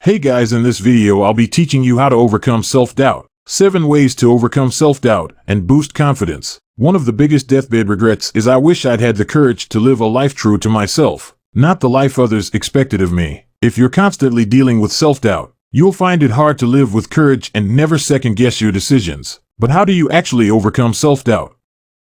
Hey guys, in this video I'll be teaching you how to overcome self-doubt. 7 ways to overcome self-doubt and boost confidence. One of the biggest deathbed regrets is I wish I'd had the courage to live a life true to myself, not the life others expected of me. If you're constantly dealing with self-doubt, you'll find it hard to live with courage and never second-guess your decisions. But how do you actually overcome self-doubt?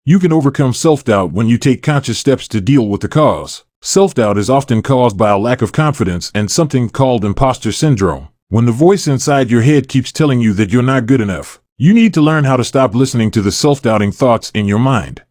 You can overcome self-doubt when you take conscious steps to deal with the cause. Self-doubt is often caused by a lack of confidence and something called imposter syndrome. When the voice inside your head keeps telling you that you're not good enough, you need to learn how to stop listening to the self-doubting thoughts in your mind.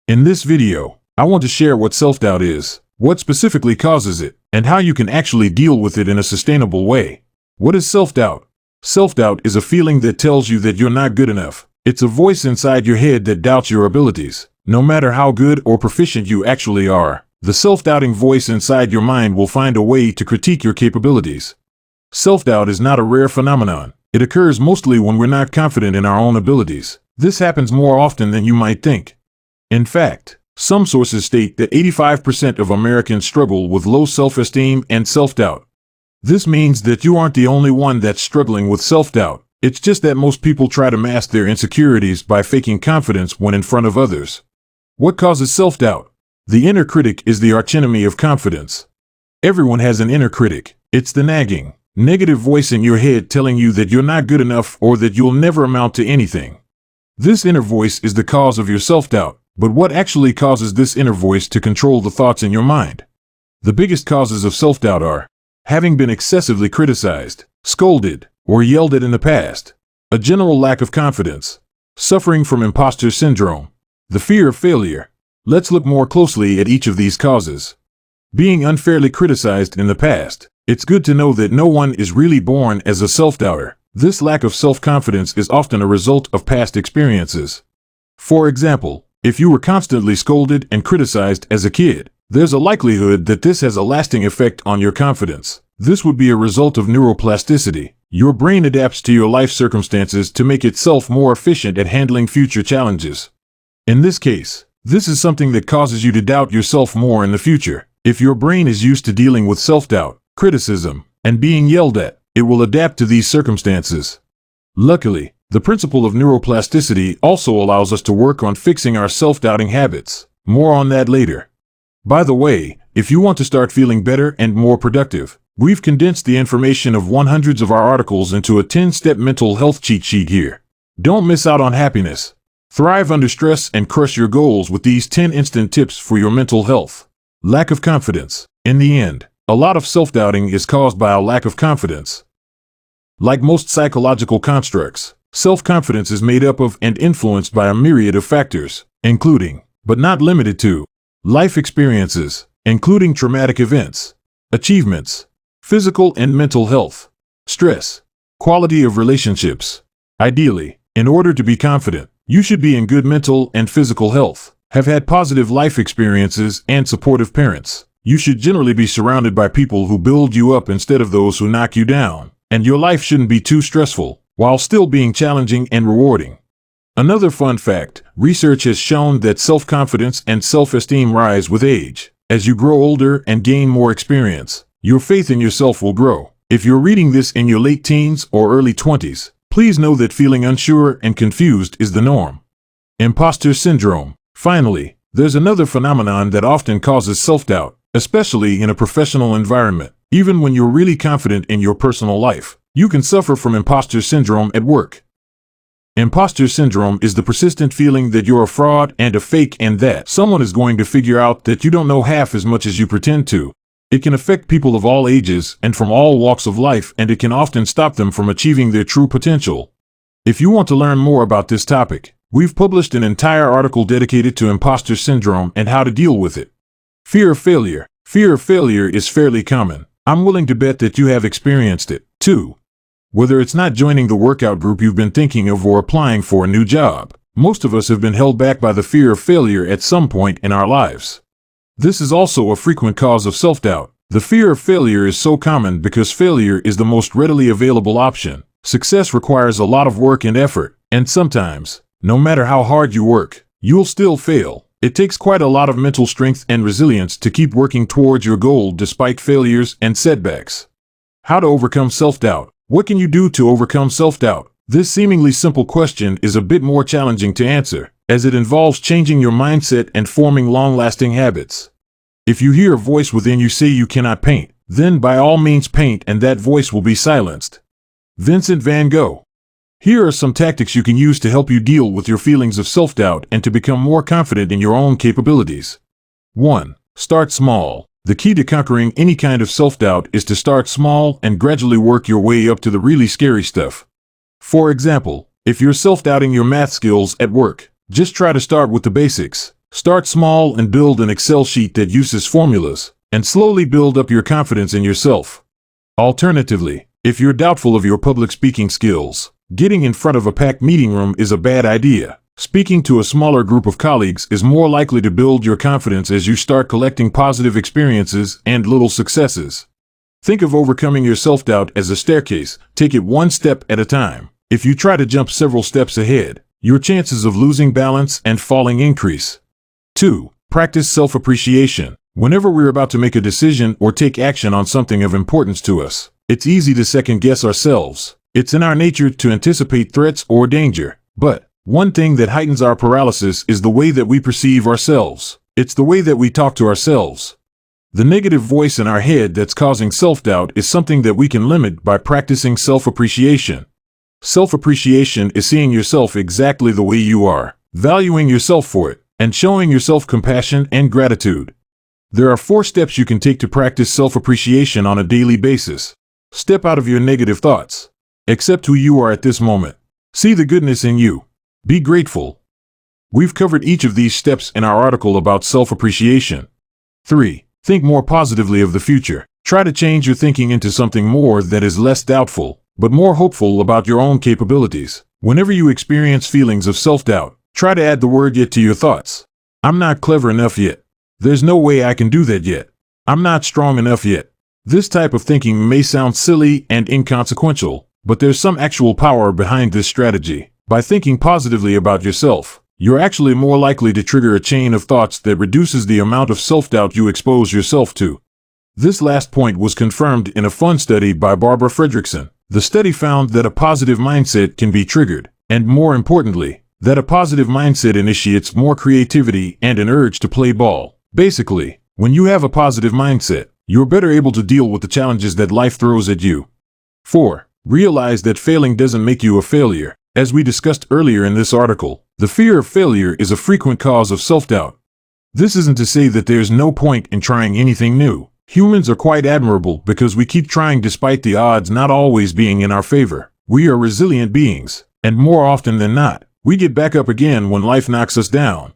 In this video, I want to share what self-doubt is, what specifically causes it, and how you can actually deal with it in a sustainable way. What is self-doubt? Self-doubt is a feeling that tells you that you're not good enough. It's a voice inside your head that doubts your abilities, no matter how good or proficient you actually are. The self-doubting voice inside your mind will find a way to critique your capabilities. Self-doubt is not a rare phenomenon. It occurs mostly when we're not confident in our own abilities. This happens more often than you might think. In fact, some sources state that 85% of Americans struggle with low self-esteem and self-doubt. This means that you aren't the only one that's struggling with self-doubt. It's just that most people try to mask their insecurities by faking confidence when in front of others. What causes self-doubt? The inner critic is the archenemy of confidence. Everyone has an inner critic. It's the nagging, negative voice in your head telling you that you're not good enough or that you'll never amount to anything. This inner voice is the cause of your self-doubt, but what actually causes this inner voice to control the thoughts in your mind? The biggest causes of self-doubt are having been excessively criticized, scolded, or yelled at in the past, a general lack of confidence, suffering from imposter syndrome, the fear of failure. Let's look more closely at each of these causes. Being unfairly criticized in the past. It's good to know that no one is really born as a self-doubter. This lack of self-confidence is often a result of past experiences. For example, if you were constantly scolded and criticized as a kid, there's a likelihood that this has a lasting effect on your confidence. This would be a result of neuroplasticity. Your brain adapts to your life circumstances to make itself more efficient at handling future challenges. In this case, this is something that causes you to doubt yourself more in the future. If your brain is used to dealing with self-doubt, criticism, and being yelled at, it will adapt to these circumstances. Luckily, the principle of neuroplasticity also allows us to work on fixing our self-doubting habits. More on that later. By the way, if you want to start feeling better and more productive, we've condensed the information of hundreds of our articles into a 10-step mental health cheat sheet here. Don't miss out on happiness. Thrive under stress and crush your goals with these 10 instant tips for your mental health. Lack of confidence. In the end, a lot of self-doubting is caused by a lack of confidence. Like most psychological constructs, self-confidence is made up of and influenced by a myriad of factors, including, but not limited to, life experiences, including traumatic events, achievements, physical and mental health, stress, quality of relationships. Ideally, in order to be confident, you should be in good mental and physical health, have had positive life experiences and supportive parents. You should generally be surrounded by people who build you up instead of those who knock you down, and your life shouldn't be too stressful, while still being challenging and rewarding. Another fun fact, research has shown that self-confidence and self-esteem rise with age. As you grow older and gain more experience, your faith in yourself will grow. If you're reading this in your late teens or early 20s, please know that feeling unsure and confused is the norm. Imposter syndrome. Finally, there's another phenomenon that often causes self-doubt, especially in a professional environment. Even when you're really confident in your personal life, you can suffer from imposter syndrome at work. Imposter syndrome is the persistent feeling that you're a fraud and a fake and that someone is going to figure out that you don't know half as much as you pretend to. It can affect people of all ages and from all walks of life, and it can often stop them from achieving their true potential. If you want to learn more about this topic, we've published an entire article dedicated to imposter syndrome and how to deal with it. Fear of failure. Fear of failure is fairly common. I'm willing to bet that you have experienced it, too. Whether it's not joining the workout group you've been thinking of or applying for a new job, most of us have been held back by the fear of failure at some point in our lives. This is also a frequent cause of self-doubt. The fear of failure is so common because failure is the most readily available option. Success requires a lot of work and effort, and sometimes, no matter how hard you work, you'll still fail. It takes quite a lot of mental strength and resilience to keep working towards your goal despite failures and setbacks. How to overcome self-doubt. What can you do to overcome self-doubt? This seemingly simple question is a bit more challenging to answer, as it involves changing your mindset and forming long-lasting habits. If you hear a voice within you say you cannot paint, then by all means paint and that voice will be silenced. Vincent van Gogh. Here are some tactics you can use to help you deal with your feelings of self-doubt and to become more confident in your own capabilities. 1. Start small. The key to conquering any kind of self-doubt is to start small and gradually work your way up to the really scary stuff. For example, if you're self-doubting your math skills at work, just try to start with the basics. Start small and build an Excel sheet that uses formulas, and slowly build up your confidence in yourself. Alternatively, if you're doubtful of your public speaking skills, getting in front of a packed meeting room is a bad idea. Speaking to a smaller group of colleagues is more likely to build your confidence as you start collecting positive experiences and little successes. Think of overcoming your self-doubt as a staircase. Take it one step at a time. If you try to jump several steps ahead, your chances of losing balance and falling increase. 2. Practice self-appreciation. Whenever we're about to make a decision or take action on something of importance to us, it's easy to second-guess ourselves. It's in our nature to anticipate threats or danger. But one thing that heightens our paralysis is the way that we perceive ourselves. It's the way that we talk to ourselves. The negative voice in our head that's causing self-doubt is something that we can limit by practicing self-appreciation. Self-appreciation is seeing yourself exactly the way you are, valuing yourself for it, and showing yourself compassion and gratitude. There are 4 steps you can take to practice self-appreciation on a daily basis. Step out of your negative thoughts. Accept who you are at this moment. See the goodness in you. Be grateful. We've covered each of these steps in our article about self-appreciation. 3. Think more positively of the future. Try to change your thinking into something more that is less doubtful, but more hopeful about your own capabilities. Whenever you experience feelings of self-doubt, try to add the word yet to your thoughts. I'm not clever enough yet. There's no way I can do that yet. I'm not strong enough yet. This type of thinking may sound silly and inconsequential, but there's some actual power behind this strategy. By thinking positively about yourself, you're actually more likely to trigger a chain of thoughts that reduces the amount of self-doubt you expose yourself to. This last point was confirmed in a fun study by Barbara Fredrickson. The study found that a positive mindset can be triggered, and more importantly, that a positive mindset initiates more creativity and an urge to play ball. Basically, when you have a positive mindset, you're better able to deal with the challenges that life throws at you. 4. Realize that failing doesn't make you a failure. As we discussed earlier in this article, the fear of failure is a frequent cause of self-doubt. This isn't to say that there's no point in trying anything new. Humans are quite admirable because we keep trying despite the odds not always being in our favor. We are resilient beings, and more often than not, we get back up again when life knocks us down.